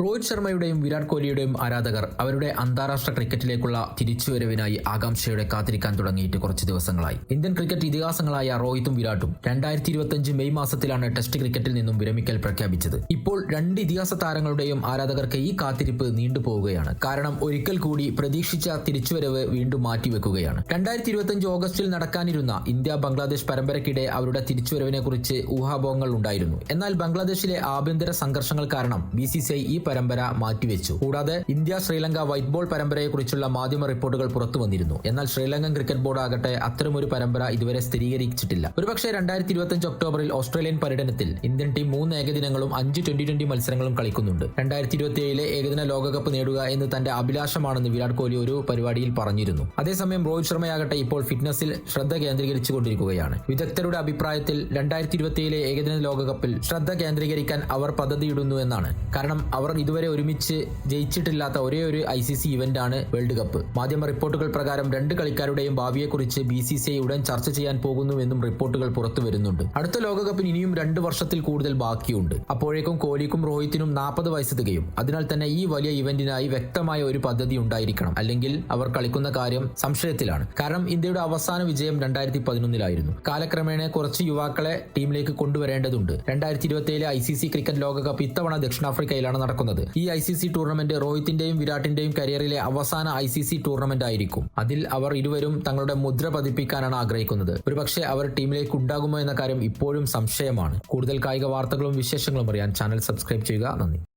രോഹിത് ശർമ്മയുടെയും വിരാട് കോഹ്ലിയുടെയും ആരാധകർ അവരുടെ അന്താരാഷ്ട്ര ക്രിക്കറ്റിലേക്കുള്ള തിരിച്ചുവരവിനായി ആകാംക്ഷയോടെ കാത്തിരിക്കാൻ തുടങ്ങിയിട്ട് കുറച്ച് ദിവസങ്ങളായി. ഇന്ത്യൻ ക്രിക്കറ്റ് ഇതിഹാസങ്ങളായ രോഹിത്തും വിരാട്ടും 2025 മെയ് മാസത്തിലാണ് ടെസ്റ്റ് ക്രിക്കറ്റിൽ നിന്നും വിരമിക്കൽ പ്രഖ്യാപിച്ചത്. ഇപ്പോൾ രണ്ട് ഇതിഹാസ താരങ്ങളുടെയും ആരാധകർക്ക് ഈ കാത്തിരിപ്പ് നീണ്ടുപോവുകയാണ്. കാരണം ഒരിക്കൽ കൂടി പ്രതീക്ഷിച്ച തിരിച്ചുവരവ് വീണ്ടും മാറ്റിവെക്കുകയാണ്. 2025 ഓഗസ്റ്റിൽ നടക്കാനിരുന്ന ഇന്ത്യ ബംഗ്ലാദേശ് പരമ്പരയ്ക്കിടെ അവരുടെ തിരിച്ചുവരവിനെ കുറിച്ച് ഊഹാപോഹങ്ങൾ ഉണ്ടായിരുന്നു. എന്നാൽ ബംഗ്ലാദേശിലെ ആഭ്യന്തര സംഘർഷങ്ങൾ കാരണം BCCI ഈ പരമ്പര മാറ്റിവെച്ചു. കൂടാതെ ഇന്ത്യ ശ്രീലങ്ക വൈറ്റ് ബോൾ പരമ്പരയെക്കുറിച്ചുള്ള മാധ്യമ റിപ്പോർട്ടുകൾ പുറത്തു വന്നിരുന്നു. എന്നാൽ ശ്രീലങ്കൻ ക്രിക്കറ്റ് ബോർഡ് ആകട്ടെ അത്തരമൊരു പരമ്പര ഇതുവരെ സ്ഥിരീകരിച്ചിട്ടില്ല. ഒരുപക്ഷെ 2025 ഒക്ടോബറിൽ ഓസ്ട്രേലിയൻ പര്യടനത്തിൽ ഇന്ത്യൻ ടീം 3 ഏകദിനങ്ങളും 5 T20 മത്സരങ്ങളും കളിക്കുന്നുണ്ട്. 2027 ഏകദിന ലോകകപ്പ് നേടുക എന്ന് തന്റെ അഭിലാഷമാണെന്ന് വിരാട് കോഹ്ലി ഒരു പരിപാടിയിൽ പറഞ്ഞിരുന്നു. അതേസമയം രോഹിത് ശർമ്മയാകട്ടെ ഇപ്പോൾ ഫിറ്റ്നസിൽ ശ്രദ്ധ കേന്ദ്രീകരിച്ചുകൊണ്ടിരിക്കുകയാണ്. വിദഗ്ധരുടെ അഭിപ്രായത്തിൽ 2027 ഏകദിന ലോകകപ്പിൽ ശ്രദ്ധ കേന്ദ്രീകരിക്കാൻ അവർ പദ്ധതിയിടുന്നു എന്നാണ്. കാരണം അവർ ഇതുവരെ ഒരുമിച്ച് ജയിച്ചിട്ടില്ലാത്ത ഒരേ ഒരു ICC ഇവന്റാണ് വേൾഡ് കപ്പ്. മാധ്യമ റിപ്പോർട്ടുകൾ പ്രകാരം രണ്ട് കളിക്കാരുടെയും ഭാവിയെക്കുറിച്ച് BCCI ഉടൻ ചർച്ച ചെയ്യാൻ പോകുന്നുവെന്നും റിപ്പോർട്ടുകൾ പുറത്തു വരുന്നുണ്ട്. അടുത്ത ലോകകപ്പിന് ഇനിയും 2 വർഷത്തിൽ കൂടുതൽ ബാക്കിയുണ്ട്. അപ്പോഴേക്കും കോഹ്ലിക്കും രോഹിത്തിനും 40 വയസ്സ് തികയും. അതിനാൽ തന്നെ ഈ വലിയ ഇവന്റിനായി വ്യക്തമായ ഒരു പദ്ധതി ഉണ്ടായിരിക്കണം. അല്ലെങ്കിൽ അവർ കളിക്കുന്ന കാര്യം സംശയത്തിലാണ്. കാരണം ഇന്ത്യയുടെ അവസാന വിജയം 2011 കാലക്രമേണ കുറച്ച് യുവാക്കളെ ടീമിലേക്ക് കൊണ്ടുവരേണ്ടതുണ്ട്. 2027 ICC ക്രിക്കറ്റ് ലോകകപ്പ് ഇത്തവണ ദക്ഷിണാഫ്രിക്കയിലാണ് നടക്കുന്നത്. ഈ ICC ടൂർണമെന്റ് രോഹിത്തിന്റെയും വിരാട്ടിന്റെയും കരിയറിലെ അവസാന ICC ടൂർണമെന്റ് ആയിരിക്കും. അതിൽ അവർ ഇരുവരും തങ്ങളുടെ മുദ്ര പതിപ്പിക്കാനാണ് ആഗ്രഹിക്കുന്നത്. ഒരുപക്ഷെ അവർ ടീമിലേക്ക് ഉണ്ടാകുമോ എന്ന കാര്യം ഇപ്പോഴും സംശയമാണ്. കൂടുതൽ കായിക വാർത്തകളും വിശേഷങ്ങളും അറിയാൻ ചാനൽ സബ്സ്ക്രൈബ് ചെയ്യുക. നന്ദി.